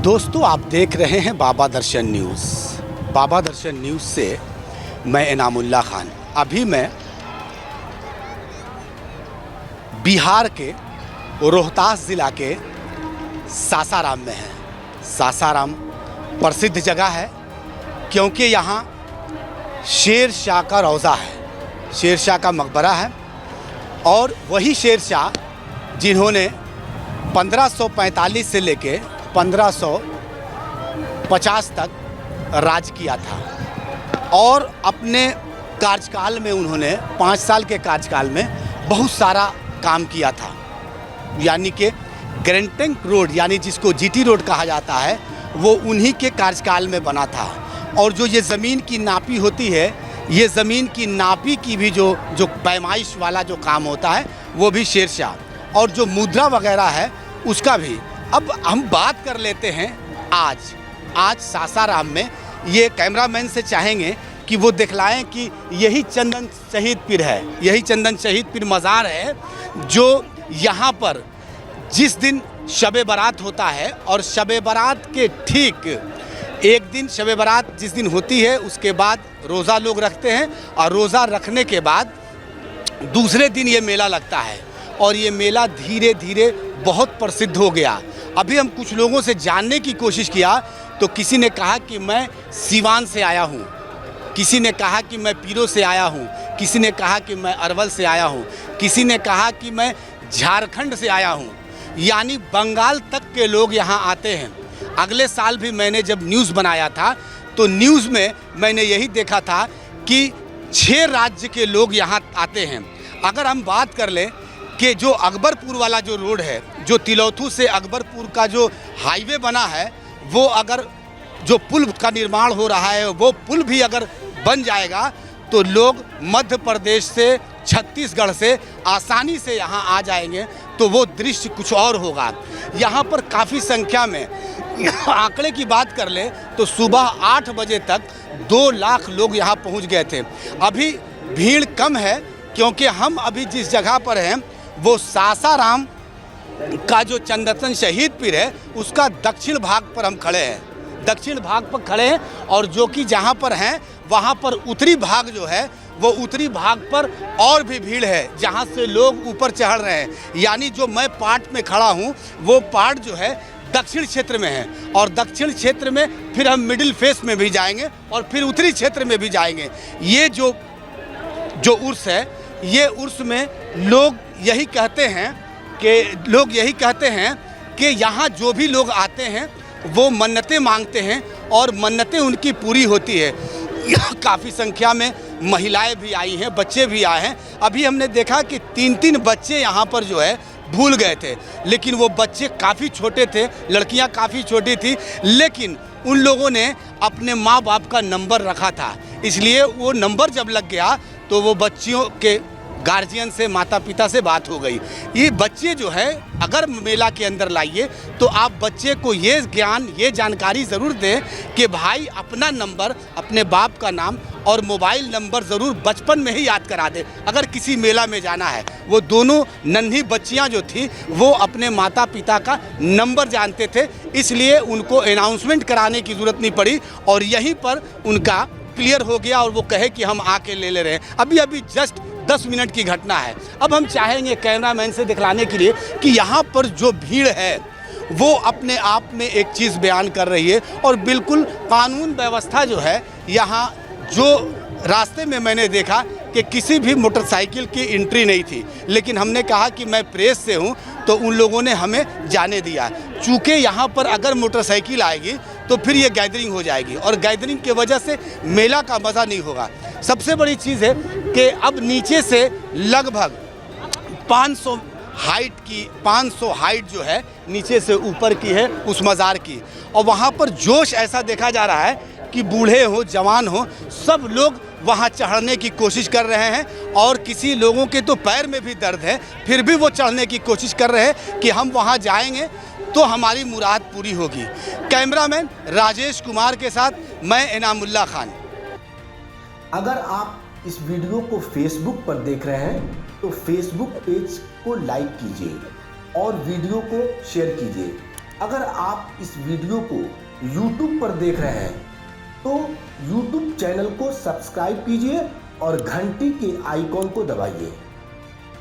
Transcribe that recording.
दोस्तों, आप देख रहे हैं बाबा दर्शन न्यूज़। बाबा दर्शन न्यूज़ से मैं इनामुल्लाह खान। अभी मैं बिहार के रोहतास ज़िला के सासाराम में है। सासाराम प्रसिद्ध जगह है क्योंकि यहाँ शेर शाह का रौज़ा है, शेर शाह का मकबरा है और वही शेर शाह जिन्होंने 1545 से लेके 1550 तक राज किया था और अपने कार्यकाल में उन्होंने 5 साल के कार्यकाल में बहुत सारा काम किया था। यानी कि ग्रैंड ट्रंक रोड, यानी जिसको जीटी रोड कहा जाता है, वो उन्हीं के कार्यकाल में बना था। और जो ये ज़मीन की नापी होती है, ये ज़मीन की नापी की भी जो पैमाइश वाला जो काम होता है, वो भी शेर शाह, और जो मुद्रा वगैरह है उसका भी। अब हम बात कर लेते हैं आज सासाराम में। ये कैमरामैन से चाहेंगे कि वो दिखलाएं कि यही चंदन शहीद पीर है, यही चंदन शहीद पीर मज़ार है जो यहाँ पर जिस दिन शब बारात होता है और शब बारात के ठीक एक दिन, शब बारात जिस दिन होती है उसके बाद रोज़ा लोग रखते हैं और रोज़ा रखने के बाद दूसरे दिन ये मेला लगता है और ये मेला धीरे धीरे बहुत प्रसिद्ध हो गया। अभी हम कुछ लोगों से जानने की कोशिश किया तो किसी ने कहा कि मैं सीवान से आया हूँ, किसी ने कहा कि मैं पीरो से आया हूँ, किसी ने कहा कि मैं अरवल से आया हूँ, किसी ने कहा कि मैं झारखंड से आया हूँ। यानी बंगाल तक के लोग यहाँ आते हैं। अगले साल भी मैंने जब न्यूज़ बनाया था तो न्यूज़ में मैंने यही देखा था कि 6 राज्य के लोग यहाँ आते हैं। अगर हम बात कर लें कि जो अकबरपुर वाला जो रोड है, जो तिलौथू से अकबरपुर का जो हाईवे बना है, वो अगर जो पुल का निर्माण हो रहा है, वो पुल भी अगर बन जाएगा तो लोग मध्य प्रदेश से, छत्तीसगढ़ से आसानी से यहाँ आ जाएंगे। तो वो दृश्य कुछ और होगा। यहाँ पर काफ़ी संख्या में, आंकड़े की बात कर ले तो सुबह 8 बजे तक 2 लाख लोग यहाँ पहुँच गए थे। अभी भीड़ कम है क्योंकि हम अभी जिस जगह पर हैं वो सासाराम का जो चंदन शहीद पीर है उसका दक्षिण भाग पर हम खड़े हैं, दक्षिण भाग पर खड़े हैं। और जो कि जहाँ पर हैं वहाँ पर उत्तरी भाग जो है, वो उत्तरी भाग पर और भी भीड़ है जहाँ से लोग ऊपर चढ़ रहे हैं। यानी जो मैं पार्ट में खड़ा हूँ वो पार्ट जो है दक्षिण क्षेत्र में है और दक्षिण क्षेत्र में फिर हम मिडिल फेस में भी जाएंगे और फिर उत्तरी क्षेत्र में भी जाएंगे। ये जो उर्स है, ये उर्स में लोग यही कहते हैं कि यहाँ जो भी लोग आते हैं वो मन्नतें मांगते हैं और मन्नतें उनकी पूरी होती है। काफ़ी संख्या में महिलाएं भी आई हैं, बच्चे भी आए हैं। अभी हमने देखा कि 3-3 बच्चे यहाँ पर जो है भूल गए थे, लेकिन वो बच्चे काफ़ी छोटे थे, लड़कियाँ काफ़ी छोटी थी, लेकिन उन लोगों ने अपने माँ बाप का नंबर रखा था। इसलिए वो नंबर जब लग गया तो वो बच्चियों के गार्जियन से, माता पिता से बात हो गई। ये बच्चे जो है अगर मेला के अंदर लाइए तो आप बच्चे को ये ज्ञान, ये जानकारी ज़रूर दें कि भाई अपना नंबर, अपने बाप का नाम और मोबाइल नंबर ज़रूर बचपन में ही याद करा दे। अगर किसी मेला में जाना है, वो दोनों नन्ही बच्चियां जो थी वो अपने माता पिता का नंबर जानते थे, इसलिए उनको अनाउंसमेंट कराने की ज़रूरत नहीं पड़ी और यहीं पर उनका क्लियर हो गया और वो कहे कि हम आके ले रहे हैं। अभी जस्ट 10 मिनट की घटना है। अब हम चाहेंगे कैमरामैन से दिखलाने के लिए कि यहाँ पर जो भीड़ है वो अपने आप में एक चीज़ बयान कर रही है और बिल्कुल कानून व्यवस्था जो है यहाँ, जो रास्ते में मैंने देखा कि किसी भी मोटरसाइकिल की एंट्री नहीं थी, लेकिन हमने कहा कि मैं प्रेस से हूँ तो उन लोगों ने हमें जाने दिया। चूँकि यहाँ पर अगर मोटरसाइकिल आएगी तो फिर ये गैदरिंग हो जाएगी और गैदरिंग की वजह से मेला का मज़ा नहीं होगा। सबसे बड़ी चीज़ है कि अब नीचे से लगभग 500 हाइट जो है नीचे से ऊपर की है उस मज़ार की, और वहाँ पर जोश ऐसा देखा जा रहा है कि बूढ़े हो, जवान हो, सब लोग वहाँ चढ़ने की कोशिश कर रहे हैं और किसी लोगों के तो पैर में भी दर्द है, फिर भी वो चढ़ने की कोशिश कर रहे हैं कि हम वहाँ जाएंगे तो हमारी मुराद पूरी होगी। कैमरामैन राजेश कुमार के साथ मैं इनामुल्लाह खान। अगर आप इस वीडियो को फेसबुक पर देख रहे हैं तो फेसबुक पेज को लाइक कीजिए और वीडियो को शेयर कीजिए अगर आप इस वीडियो को YouTube पर देख रहे हैं तो YouTube चैनल को सब्सक्राइब कीजिए और घंटी के आइकॉन को दबाइए।